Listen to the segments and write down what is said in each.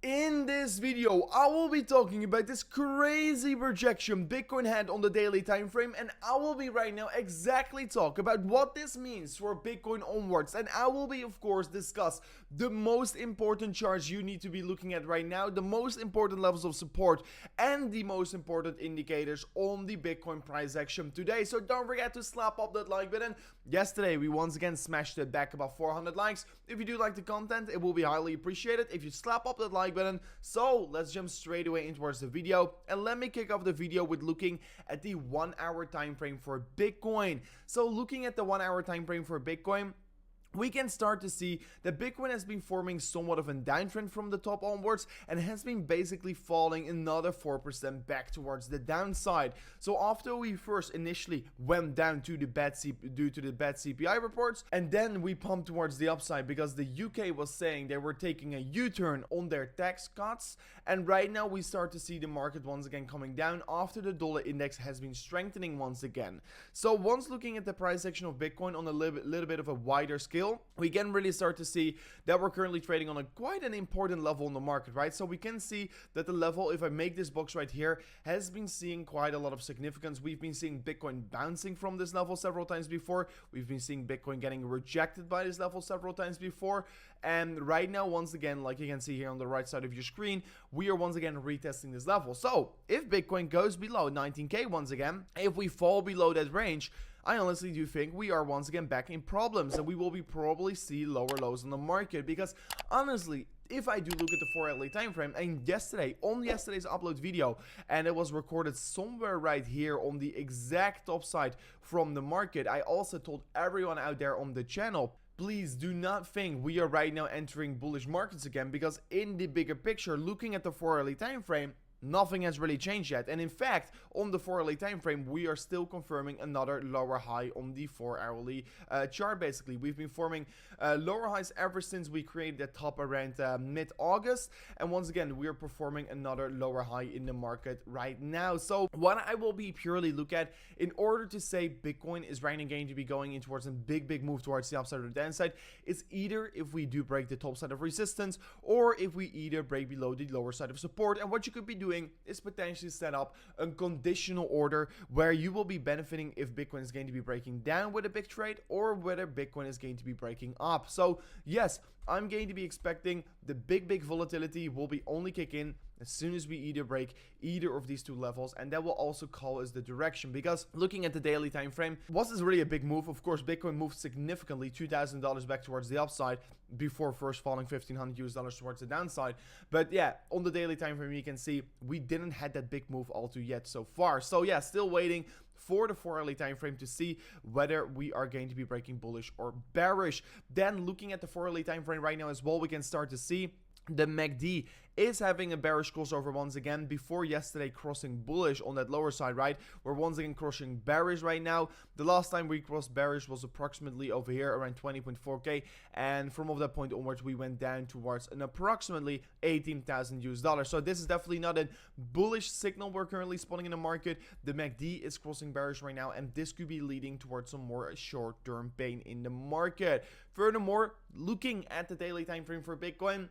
In this video, I will be talking about this crazy rejection Bitcoin had on the daily time frame, and I will be right now exactly talk about what this means for Bitcoin onwards, and I will be of course discuss the most important charts you need to be looking at right now, the most important levels of support, and the most important indicators on the Bitcoin price action today. So don't forget to slap up that like button. Yesterday we once again smashed it back about 400 likes. If you do like the content, it will be highly appreciated if you slap up that like button. So let's jump straight away in towards the video, and let me kick off the video with looking at the 1 hour time frame for Bitcoin. So looking at the 1 hour time frame for Bitcoin, we can start to see that Bitcoin has been forming somewhat of a downtrend from the top onwards and has been basically falling another 4% back towards the downside. So after we first initially went down to the due to the bad CPI reports, and then we pumped towards the upside because the UK was saying they were taking a U-turn on their tax cuts, and right now we start to see the market once again coming down after the dollar index has been strengthening once again. So once looking at the price action of Bitcoin on a little bit of a wider scale, we can really start to see that we're currently trading on quite an important level in the market, right? So we can see that the level, if I make this box right here, has been seeing quite a lot of significance. We've been seeing Bitcoin bouncing from this level several times before. We've been seeing Bitcoin getting rejected by this level several times before. And right now, once again, like you can see here on the right side of your screen, we are once again retesting this level. So if Bitcoin goes below 19K once again, if we fall below that range, I honestly do think we are once again back in problems, and we will be probably see lower lows in the market, because honestly, if I do look at the 4 hourly time frame, and yesterday's upload video, and it was recorded somewhere right here on the exact top side from the market, I also told everyone out there on the channel, please do not think we are right now entering bullish markets again, because in the bigger picture, looking at the 4 hourly time frame, nothing has really changed yet. And in fact, on the 4 hourly time frame, we are still confirming another lower high on the 4 hourly chart. Basically, we've been forming lower highs ever since we created the top around mid-August, and once again we are performing another lower high in the market right now. So what I will be purely look at in order to say Bitcoin is right now going to be going in towards a big move towards the upside or the downside is either if we do break the top side of resistance, or if we either break below the lower side of support. And what you could be doing is potentially set up a conditional order where you will be benefiting if Bitcoin is going to be breaking down with a big trade, or whether Bitcoin is going to be breaking up. So yes, I'm going to be expecting the big volatility will be only kick in as soon as we either break either of these two levels, and that will also call us the direction. Because looking at the daily time frame, was this really a big move? Of course, Bitcoin moved significantly, $2,000 back towards the upside before first falling $1,500 towards the downside. But yeah, on the daily time frame, you can see we didn't had that big move all too yet so far. So yeah, still waiting for the 4 hourly time frame to see whether we are going to be breaking bullish or bearish. Then looking at the 4 hourly time frame right now as well, we can start to see the MACD is having a bearish crossover once again before yesterday crossing bullish on that lower side, right? We're once again crossing bearish right now. The last time we crossed bearish was approximately over here around 20.4k, and from that point onwards we went down towards an approximately $18,000. So this is definitely not a bullish signal we're currently spotting in the market. The MACD is crossing bearish right now, and this could be leading towards some more short-term pain in the market. Furthermore, looking at the daily time frame for Bitcoin,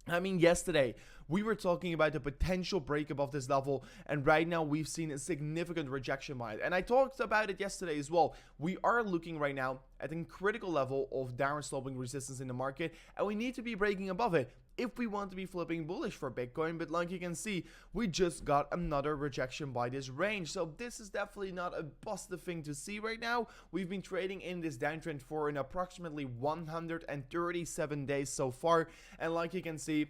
I mean, yesterday we were talking about the potential break above this level, and right now we've seen a significant rejection by it. And I talked about it yesterday as well. We are looking right now at a critical level of downward sloping resistance in the market, and we need to be breaking above it if we want to be flipping bullish for Bitcoin. But like you can see, we just got another rejection by this range. So this is definitely not a positive thing to see right now. We've been trading in this downtrend for an approximately 137 days so far. And like you can see,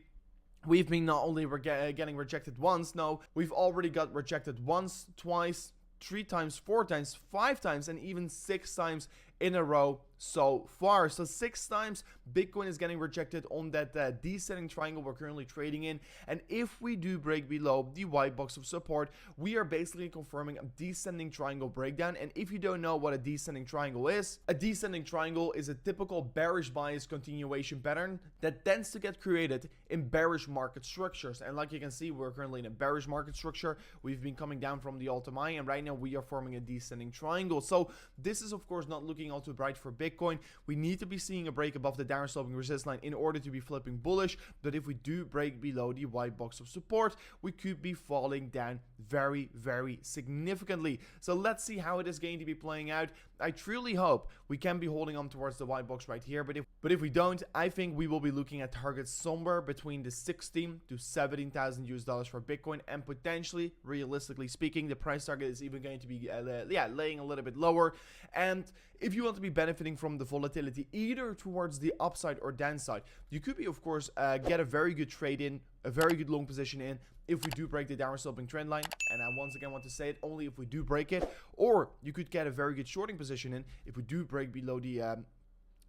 we've been not only getting rejected once, no, we've already got rejected once, twice, 3 times, 4 times, 5 times, and even 6 times in a row so far. So 6 times Bitcoin is getting rejected on that descending triangle we're currently trading in. And if we do break below the white box of support, we are basically confirming a descending triangle breakdown. And if you don't know what a descending triangle is a typical bearish bias continuation pattern that tends to get created in bearish market structures. And like you can see, we're currently in a bearish market structure. We've been coming down from the all-time high, and right now we are forming a descending triangle. So this is of course not looking all too bright for Bitcoin. Bitcoin. We need to be seeing a break above the down sloping resistance line in order to be flipping bullish. But if we do break below the white box of support, we could be falling down very, very significantly. So let's see how it is going to be playing out. I truly hope we can be holding on towards the white box right here. But if we don't, I think we will be looking at targets somewhere between the 16 to 17,000 US dollars for Bitcoin, and potentially, realistically speaking, the price target is even going to be laying a little bit lower. And if you want to be benefiting from the volatility either towards the upside or downside, you could be, of course, get a very good trade in, a very good long position in if we do break the downward sloping trend line. And I once again want to say it, only if we do break it. Or you could get a very good shorting position in if we do break below the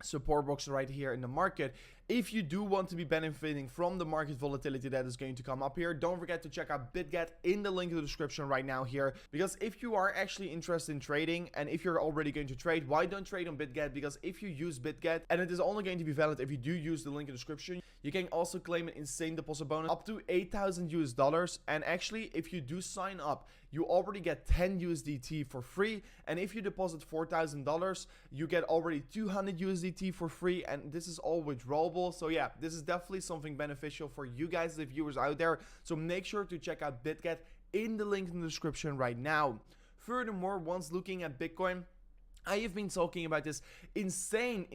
support box right here in the market. If you do want to be benefiting from the market volatility that is going to come up here, don't forget to check out BitGet in the link in the description right now here. Because if you are actually interested in trading, and if you're already going to trade, why don't trade on BitGet? Because if you use BitGet, and it is only going to be valid if you do use the link in the description, you can also claim an insane deposit bonus up to 8,000 US dollars. And actually, if you do sign up, you already get 10 USDT for free. And if you deposit $4,000, you get already 200 USDT for free. And this is all withdrawable. So yeah, this is definitely something beneficial for you guys, the viewers out there. So make sure to check out BitGet in the link in the description right now. Furthermore, once looking at Bitcoin, I have been talking about this insane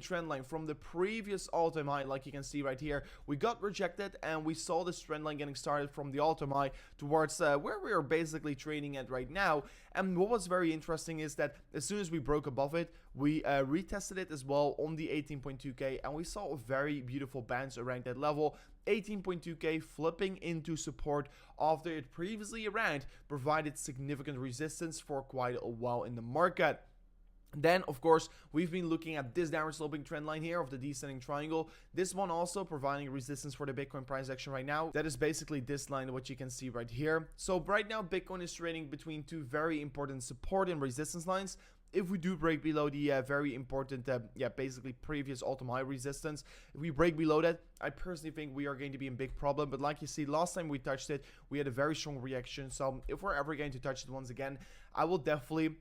trend line from the previous all-time high. Like you can see right here, we got rejected and we saw this trend line getting started from the all-time high towards where we are basically trading at right now. And what was very interesting is that as soon as we broke above it, we retested it as well on the 18.2k, and we saw a very beautiful bounce around that level. 18.2k flipping into support after it previously around provided significant resistance for quite a while in the market. Then, of course, we've been looking at this downward sloping trend line here of the descending triangle. This one also providing resistance for the Bitcoin price action right now. That is basically this line, what you can see right here. So right now, Bitcoin is trading between two very important support and resistance lines. If we do break below the very important, basically previous all-time high resistance, if we break below that, I personally think we are going to be in big problem. But like you see, last time we touched it, we had a very strong reaction. So if we're ever going to touch it once again, I will definitely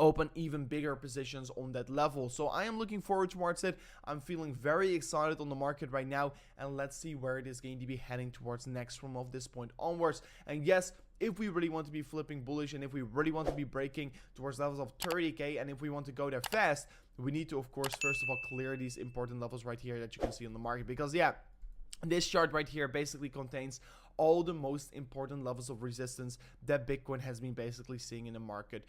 open even bigger positions on that level. So I am looking forward towards it. I'm feeling very excited on the market right now, and let's see where it is going to be heading towards next from this point onwards. And yes, if we really want to be flipping bullish, and if we really want to be breaking towards levels of 30k, and if we want to go there fast, we need to, of course, first of all, clear these important levels right here that you can see on the market. Because yeah, this chart right here basically contains all the most important levels of resistance that Bitcoin has been basically seeing in the market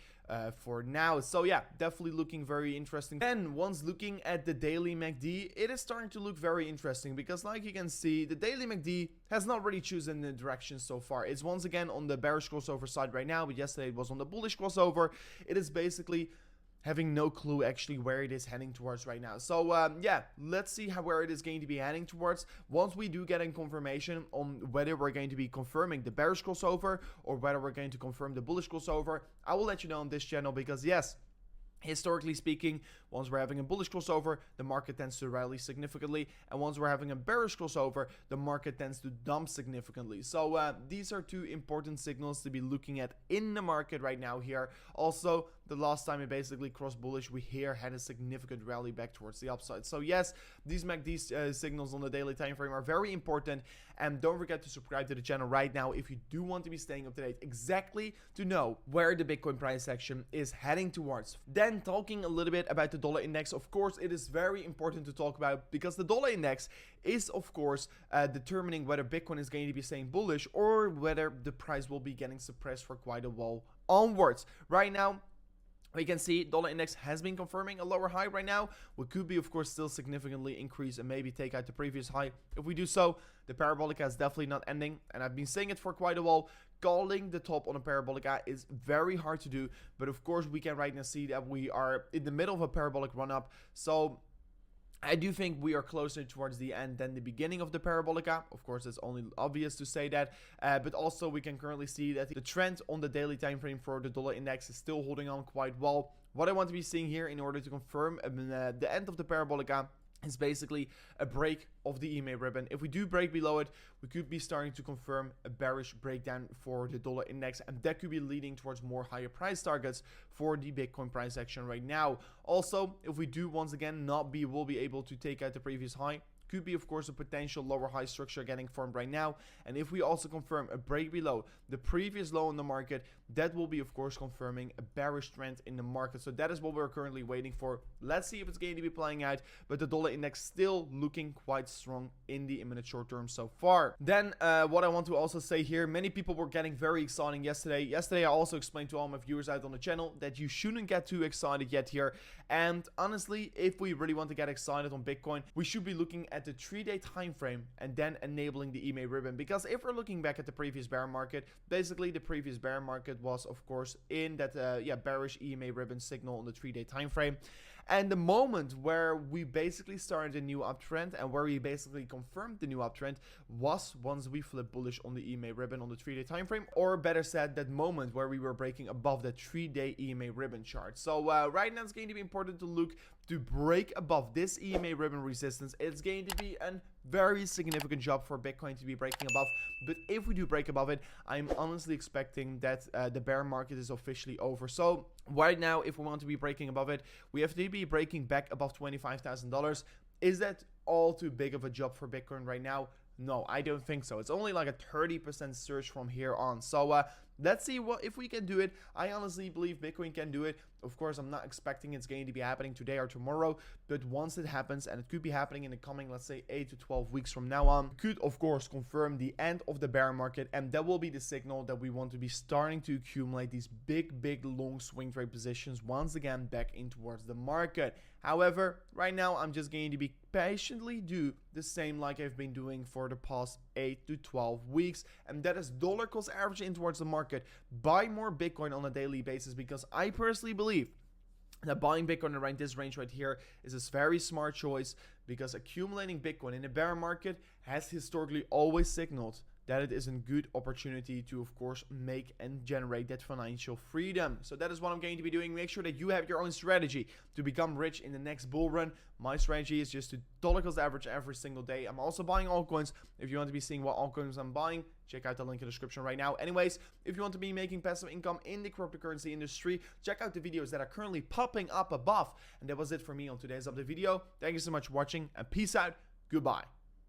for now. So yeah, definitely looking very interesting. Then once looking at the daily MACD, it is starting to look very interesting because like you can see, the daily MACD has not really chosen the direction so far. It's once again on the bearish crossover side right now, but yesterday it was on the bullish crossover. It is basically having no clue actually where it is heading towards right now. So yeah, let's see where it is going to be heading towards. Once we do get in confirmation on whether we're going to be confirming the bearish crossover or whether we're going to confirm the bullish crossover, I will let you know on this channel, because yes, historically speaking, once we're having a bullish crossover, the market tends to rally significantly, and once we're having a bearish crossover, the market tends to dump significantly. So these are two important signals to be looking at in the market right now here. Also, the last time it basically crossed bullish, we here had a significant rally back towards the upside. So yes, these MACD signals on the daily time frame are very important, and don't forget to subscribe to the channel right now if you do want to be staying up to date exactly to know where the Bitcoin price action is heading towards. Then talking a little bit about the dollar index, of course, it is very important to talk about, because the dollar index is, of course, determining whether Bitcoin is going to be staying bullish or whether the price will be getting suppressed for quite a while onwards. Right now, we can see dollar index has been confirming a lower high right now. We could be, of course, still significantly increase and maybe take out the previous high. If we do so, the parabolica is definitely not ending, and I've been saying it for quite a while. Calling the top on a parabolica is very hard to do, but of course we can right now see that we are in the middle of a parabolic run up. So I do think we are closer towards the end than the beginning of the parabolica. Of course, it's only obvious to say that, but also we can currently see that the trend on the daily time frame for the dollar index is still holding on quite well. What I want to be seeing here in order to confirm the end of the parabolica It's basically a break of the EMA ribbon. If we do break below it, we could be starting to confirm a bearish breakdown for the dollar index, and that could be leading towards more higher price targets for the Bitcoin price action right now. Also, if we do once again will be able to take out the previous high, could be of course a potential lower high structure getting formed right now. And if we also confirm a break below the previous low in the market, that will be of course confirming a bearish trend in the market. So that is what we're currently waiting for. Let's see if it's going to be playing out, but the dollar index still looking quite strong in the imminent short term so far. Then what I want to also say here, many people were getting very excited yesterday. I also explained to all my viewers out on the channel that you shouldn't get too excited yet here. And honestly, if we really want to get excited on Bitcoin, we should be looking at the 3-day time frame and then enabling the EMA ribbon. Because if we're looking back at the previous bear market, basically the previous bear market was of course in that bearish EMA ribbon signal on the 3-day time frame. And the moment where we basically started a new uptrend and where we basically confirmed the new uptrend was once we flipped bullish on the EMA ribbon on the 3-day time frame, or better said, that moment where we were breaking above the 3-day EMA ribbon chart. So right now it's going to be important to look to break above this EMA ribbon resistance. It's going to be a very significant job for Bitcoin to be breaking above. But if we do break above it, I'm honestly expecting that the bear market is officially over. So right now, if we want to be breaking above it, we have to be breaking back above $25,000. Is that all too big of a job for Bitcoin right now? No, I don't think so. It's only like a 30% surge from here on. So let's see if we can do it. I honestly believe Bitcoin can do it. Of course, I'm not expecting it's going to be happening today or tomorrow, but once it happens, and it could be happening in the coming, let's say 8 to 12 weeks from now on, could of course confirm the end of the bear market, and that will be the signal that we want to be starting to accumulate these big long swing trade positions once again back in towards the market. However, right now I'm just going to be patiently do the same like I've been doing for the past 8 to 12 weeks, and that is dollar cost average in towards the market. Buy more Bitcoin on a daily basis, because I personally believe that buying Bitcoin around this range right here is a very smart choice, because accumulating Bitcoin in a bear market has historically always signaled that it is a good opportunity to, of course, make and generate that financial freedom. So that is what I'm going to be doing. Make sure that you have your own strategy to become rich in the next bull run. My strategy is just to dollar cost average every single day. I'm also buying altcoins. If you want to be seeing what altcoins I'm buying, check out the link in the description right now. Anyways, if you want to be making passive income in the cryptocurrency industry, check out the videos that are currently popping up above. And that was it for me on today's update video. Thank you so much for watching, and peace out. Goodbye.